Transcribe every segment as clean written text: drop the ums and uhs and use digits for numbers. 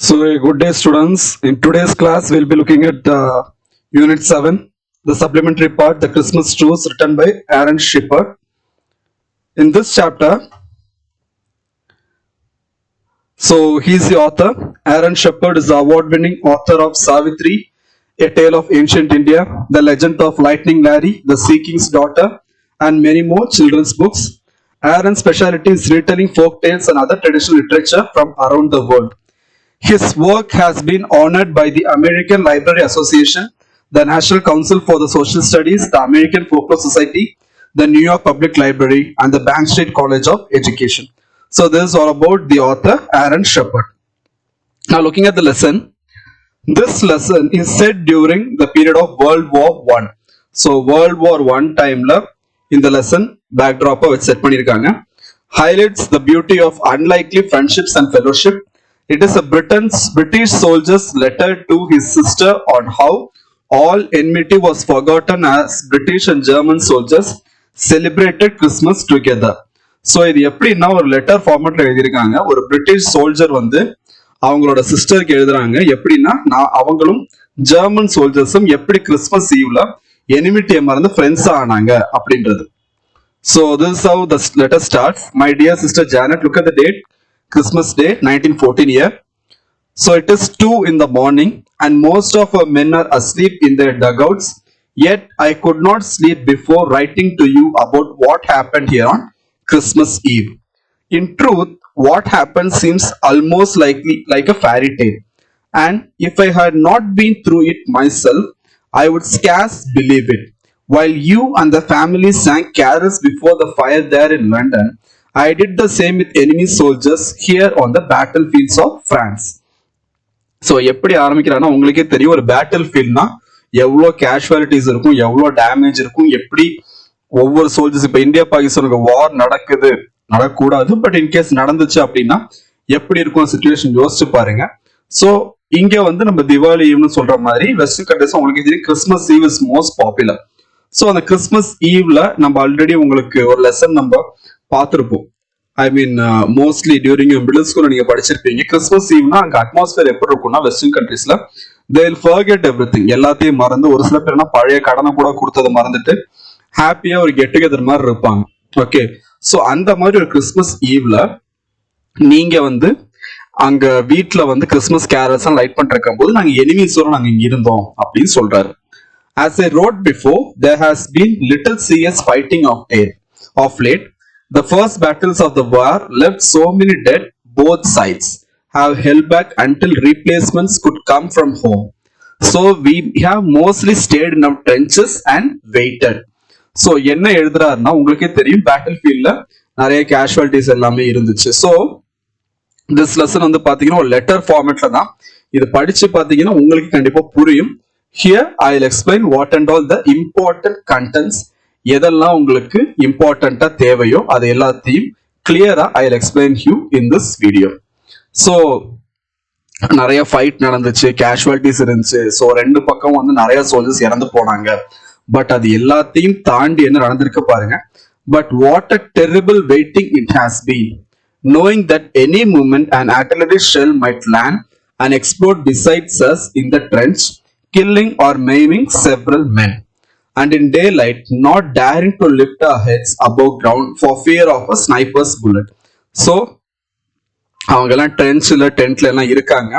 So, a good day, students. In today's class, we'll be looking at Unit 7, the supplementary part, the Christmas Truce, written by Aaron Shipper. In this chapter, he's the author. Aaron Shepard is the award-winning author of Savitri, A Tale of Ancient India, The Legend of Lightning Larry, The Sea King's Daughter, and many more children's books. Aaron's specialty is retelling folk tales and other traditional literature from around the world. His work has been honored by the American Library Association, the National Council for the Social Studies, the American Folklore Society, the New York Public Library, and the Bank Street College of Education. So this is all about the author Aaron Shepard. Now looking at the lesson, this lesson is set during the period of World War I. So World War I time la in the lesson backdrop வச்சு set பண்ணிருக்காங்க. Highlights the beauty of unlikely friendships and fellowship. It is a British soldier's letter to his sister on how all enmity was forgotten as British and German soldiers celebrated Christmas together. So இது எப்படின்னா ஒரு letter ஃபார்மேட்ல எழுதியிருக்காங்க. ஒரு British soldier வந்து அவங்களோட சிஸ்டருக்கு எழுதுறாங்க. எப்படின்னா அவங்களும் ஜெர்மன் சோல்ஜர்ஸும் எப்படி கிறிஸ்மஸ் ஈவ்ல எனிமிட்டியை மறந்து ஃப்ரெண்ட்ஸ் ஆனாங்க அப்படின்றது. So this is how the letter starts. My dear sister Janet, look at the date. Christmas Day 1914 here. So it is 2 in the morning and most of our men are asleep in their dugouts. Yet I could not sleep before writing to you about what happened here on Christmas Eve. In truth, what happened seems almost like a fairy tale. And if I had not been through it myself, I would scarce believe it. While you and the family sang carols before the fire there in London, I did the same with enemy soldiers here on the battlefields of France. So எப்படி ஆரம்பிக்கிறான்னா உங்களுக்கே தெரியும் ஒரு battle ஃபீல்ட்னா எவ்வளோ casualties இருக்கும், எவ்வளோ damage இருக்கும், எப்படி ஒவ்வொரு சோல்ஜர்ஸ் இப்போ இந்தியா பாகிஸ்தானுக்கு வார் நடக்கக்கூடாது, பட் இன்கேஸ் நடந்துச்சு அப்படின்னா எப்படி இருக்கும் சிச்சுவேஷன் யோசிச்சு பாருங்க. ஸோ இங்க வந்து நம்ம திவாலி ஈவ்னு சொல்ற மாதிரி வெஸ்டர்ன் கண்ட்ரிஸ் உங்களுக்கு தெரியும் Christmas eve is most popular. So அந்த கிறிஸ்மஸ் ஈவ்ல நம்ம ஆல்ரெடி உங்களுக்கு ஒரு லெசன் நம்ம பார்த்துருப்போம். I mean mostly during middle ஸ்கூல்ல நீங்க படிச்சிருப்பீங்க. கிறிஸ்மஸ் ஈவ்னா அங்க அட்மாஸ்பியர் எப்படி இருக்கும்னா வெஸ்டர்ன் கண்ட்ரீஸ்ல தே வில் ஃபர்கெட் எவ்ரிதிங், எல்லாத்தையும் மறந்து ஒரு சில பேர்னா பழைய கடனை கூட கொடுத்ததை மறந்துட்டு ஹாப்பியா ஒரு கெட் டுகெதர் மாதிரி இருப்பாங்க. ஓகே, ஸோ அந்த மாதிரி ஒரு கிறிஸ்மஸ் ஈவ்ல நீங்க வந்து அங்க வீட்டுல வந்து கிறிஸ்மஸ் கேரல்ஸ் எல்லாம் லைட் பண்ணிட்டு இருக்கும் போது நாங்க எனிமீஸோட நாங்க இங்க இருந்தோம் அப்படின்னு சொல்றாரு. As I wrote before, there has been little serious fighting of late. The first battles of the war left so many dead. Both sides have held back until replacements could come from home. So we have mostly stayed in our trenches and waited. So என்ன எழுதுறாருன்னா உங்களுக்கே தெரியும் battle ஃபீல்ட்ல நிறைய casualties எல்லாமே இருந்துச்சு. So this lesson வந்து பாத்தீங்கன்னா ஒரு லெட்டர் ஃபார்மேட்ல தான் இது படிச்சு பாத்தீங்கன்னா உங்களுக்கு கண்டிப்பா புரியும். Here I'll explain what and all the important contents, எதெல்லாம் உங்களுக்கு இம்பார்ட்டண்டா தேவையோ அது எல்லாத்தையும் கிளியரா I'll explain you in this video. So நிறைய ஃபைட் நடந்துச்சு, கேஷுவாலிட்டிஸ் இருந்துச்சு. ஸோ ரெண்டு பக்கம் வந்து நிறைய சோல்ஜர்ஸ் இறந்து போனாங்க. பட் அது எல்லாத்தையும் தாண்டி என்ன நடந்திருக்கு பாருங்க. But what a terrible waiting it has been, knowing that any moment an artillery shell might land and explode besides us in the trench, killing or maiming several men, and in daylight not daring to lift our heads above ground for fear of a sniper's bullet. So அவங்கெல்லாம் ட்ரென்ச்ல டென்ட்ல எல்லாம் இருக்காங்க.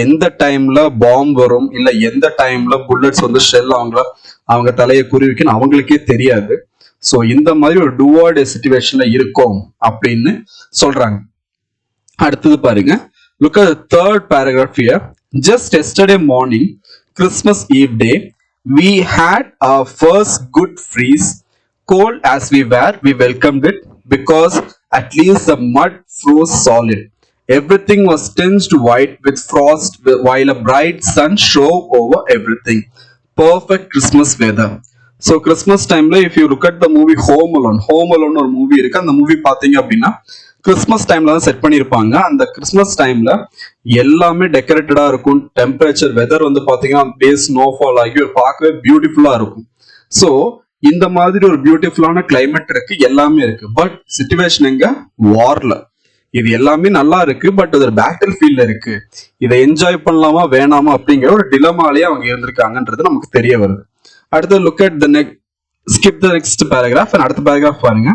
எந்த டைம்ல பாம்பு வரும் இல்ல எந்த டைம்ல புல்லட்ஸ் வந்து ஷெல் அவங்க தலையை குறிவிக்கணும் அவங்களுக்கே தெரியாது. ஸோ இந்த மாதிரி ஒரு டூவார்ட் சிச்சுவேஷன்ல இருக்கும் அப்படின்னு சொல்றாங்க. அடுத்தது பாருங்க, look at the third paragraph here. Just yesterday morning, Christmas Eve day, we had our first good freeze. Cold as we were, we welcomed it because at least the mud froze solid. Everything was tinged white with frost while a bright sun shone over everything. Perfect Christmas weather. So Christmas timeல if you look at the movie Home Alone ஒரு movie இருக்கு. அந்த movie பாத்தீங்க அப்படின்னா Christmas டைம்ல தான் set பண்ணிருப்பாங்க. அந்த Christmas டைம்ல எல்லாமே டெக்கரேட்டடா இருக்கும். டெம்பரேச்சர் வெதர் வந்து பாத்தீங்கன்னா பேஸ் ஸ்னோஃபால் ஆகி பார்க்கவே பியூட்டிஃபுல்லா இருக்கும். ஸோ இந்த மாதிரி ஒரு பியூட்டிஃபுல்லான கிளைமேட் இருக்கு, எல்லாமே இருக்கு. பட் சிச்சுவேஷன் எங்க வார்ல இது எல்லாமே நல்லா இருக்கு, பட் அது பேட்டில் ஃபீல்ட்ல இருக்கு, இதை என்ஜாய் பண்ணலாமா வேணாமா அப்படிங்கிற ஒரு டிலமாலேயே அவங்க இருந்திருக்காங்கன்றது நமக்கு தெரிய வருது. அடுத்து look at the next, skip the next paragraph. அடுத்த பேராகிராஃப் பாருங்க.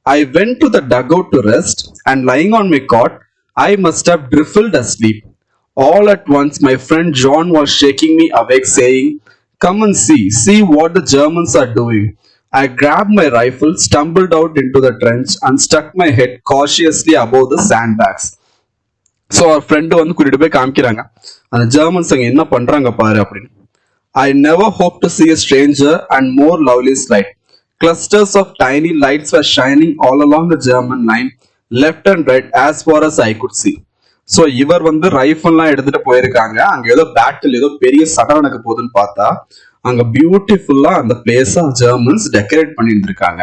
I went to the dugout to rest, and lying on my cot, I must have drifted asleep. All at once, my friend John was shaking me awake, saying, "Come and see what the Germans are doing." I grabbed my rifle, stumbled out into the trench, and stuck my head cautiously above the sandbags. So அவர் friend வந்து கூட்டிட்டு போய் காமிக்கிறாங்க, அந்த Germans அங்கே என்ன பண்றாங்க பாரு அப்படின்னு. I never hoped to see a stranger and more lovely sight. Clusters of tiny lights were shining all along the German line, left and right as far as I could see. So இவர் வந்து ரைஃபிள்லாம் எடுத்துட்டு போயிருக்காங்க. அங்க ஏதோ battle, ஏதோ பெரிய சண்டை நடக்க போகுதுன்னு பார்த்தா அங்க பியூட்டிஃபுல்லா அந்த பிளேஸ ஜெர்மன்ஸ் டெக்கரேட் பண்ணிட்டு இருக்காங்க.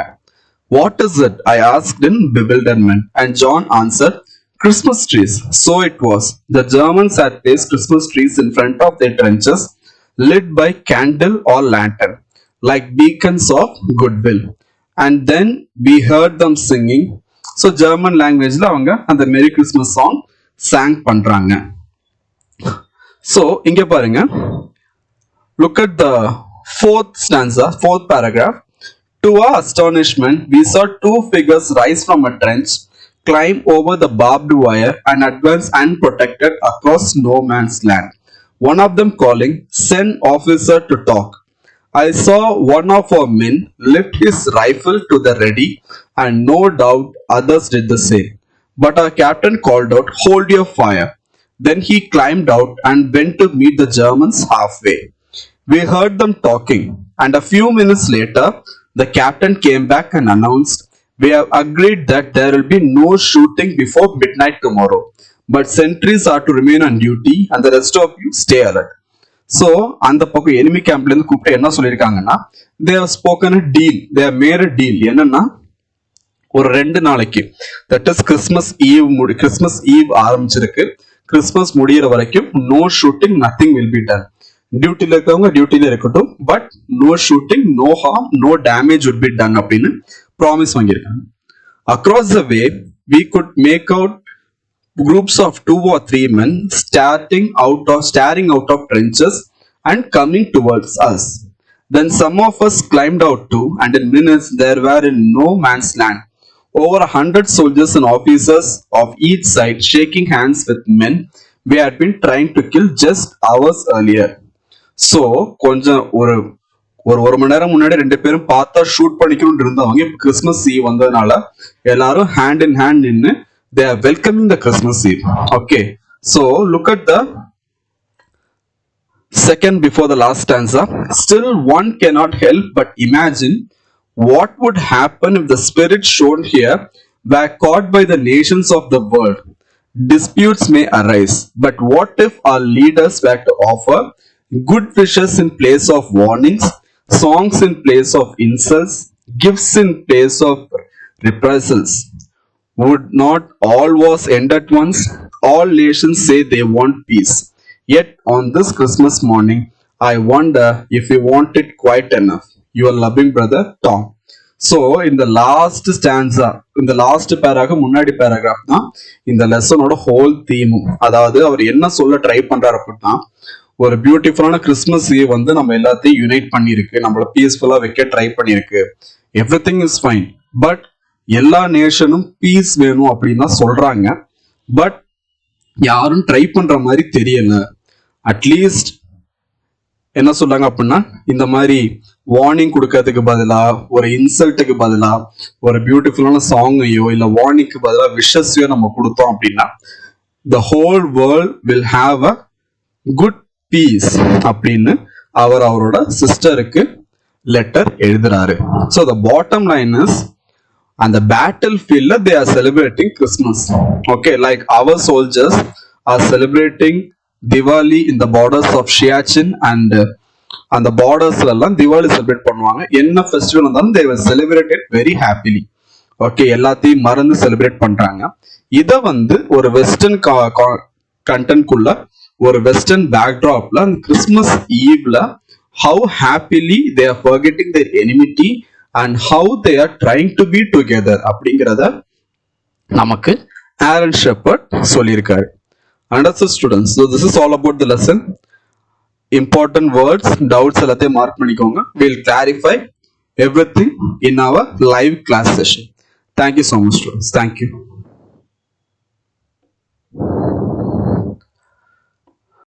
What is it? I asked in bewilderment, and John answered, Christmas trees. So it was. The Germans had placed Christmas trees in front of their trenches, lit by candle or lantern, like beacons of goodwill. And then we heard them singing. So German language la avanga and the Merry Christmas song sang பண்றாங்க. So இங்க பாருங்க, look at the fourth stanza, fourth paragraph. To our astonishment, we saw two figures rise from a trench, climb over the barbed wire, and advance unprotected across no man's land. One of them calling, "Send officer to talk." I saw one of our men lift his rifle to the ready, and no doubt others did the same. But our captain called out, "Hold your fire." Then he climbed out and went to meet the Germans halfway. We heard them talking, and a few minutes later, the captain came back and announced, "We have agreed that there will be no shooting before midnight tomorrow, but sentries are to remain on duty and the rest of you stay alert." So அந்த பக்கம் enemy கேம்ப்ல இருந்து கூப்பிட்டு என்ன சொல்லியிருக்காங்கன்னா, they have spoken a deal, they have made a deal. என்னன்னா, ஒரு 2 நாளைக்கு, தட் இஸ் கிறிஸ்மஸ் ஈவ் ஆரம்பிச்சிருக்கு, கிறிஸ்மஸ் முடிகிற வரைக்கும் no shooting, nothing will be done. டியூட்டில இருக்கவங்க டியூட்டில இருக்கட்டும், but no shooting, no harm, no damage would be done அப்படின்னு ப்ராமிஸ் வாங்கியிருக்காங்க. Across the way we could make out groups of 2 or 3 men staring out of trenches and coming towards us. Then some of us climbed out too, and in minutes there were in no man's land over 100 soldiers and officers of each side shaking hands with men we had been trying to kill just hours earlier. So கொஞ்சம் ஒரு மணி நேரம் முன்னாடி 2 பேரும் பார்த்தா shoot பண்ணிக்கணும்னு இருந்தவங்க இப்ப Christmas eve வந்ததுனால எல்லாரும் ஹேண்ட் இன் ஹேண்ட் நின்னு they are welcoming the Christmas Eve. Okay, so look at the second before the last stanza. Still one cannot help but imagine what would happen if the spirit shown here were caught by the nations of the world. Disputes may arise, but what if our leaders were to offer good wishes in place of warnings, songs in place of insults, gifts in place of reprisals? Would not all wars end at once? All nations say they want peace. Yet on this Christmas morning, I wonder if we want it quite enough. Your loving brother, Tom. So, in the last stanza, in the last paragraph, முன்னாடி paragraph தான் இந்த லெசனோட whole தீமும். அதாவது அவர் என்ன சொல்ல try பண்றாரு அப்படின்னா, ஒரு பியூட்டிஃபுல்லான கிறிஸ்மஸ் ஈவ் வந்து நம்ம எல்லாத்தையும் யுனைட் பண்ணிருக்கு, நம்மள பீஸ்ஃபுல்லா வைக்க ட்ரை பண்ணிருக்கு. எவ்ரிதிங் இஸ் ஃபைன், பட் எல்லா நேஷனும் பீஸ் வேணும் அப்படின்னு தான் சொல்றாங்க. பட் யாரும் ட்ரை பண்ற மாதிரி தெரியல. அட்லீஸ்ட் என்ன சொல்றாங்க அப்படின்னா, இந்த மாதிரி வார்னிங் கொடுக்கறதுக்கு பதிலா, ஒரு இன்சல்ட்டுக்கு பதிலா, ஒரு பியூட்டிஃபுல்லான சாங்கையோ இல்ல வார்னிங்க்கு பதிலா விஷஸையோ நம்ம கொடுத்தோம் அப்படின்னா, the whole world will have a good peace அப்படின்னு அவரோட சிஸ்டருக்கு லெட்டர் எழுதுறாரு. So the bottom line is, on the battlefield they are celebrating Christmas. Okay, like our soldiers are celebrating Diwali in the borders of Siachen, and on the borders எல்லாம் Diwali celebrate பண்ணுவாங்க. என்ன festival வந்தாலும் they will celebrate it very happily. Okay, எல்லாத்தையும் மறந்து celebrate பண்றாங்க. இத வந்து ஒரு வெஸ்டர்ன் கண்டென்ட் குள்ள, ஒரு வெஸ்டர்ன் பேக்ட்ராப்ல கிறிஸ்மஸ் ஈவ்ல how happily they are forgetting their enmity and how they are trying to be together அப்படிங்கிறத நமக்கு Aaron Shepard சொல்லியிருக்காரு. Understood students? So this is all about the lesson. Important words, doubts எல்லாத்தையும் mark பண்ணிக்கோங்க. We'll clarify everything in our live class session. Thank you so much students. Thank you.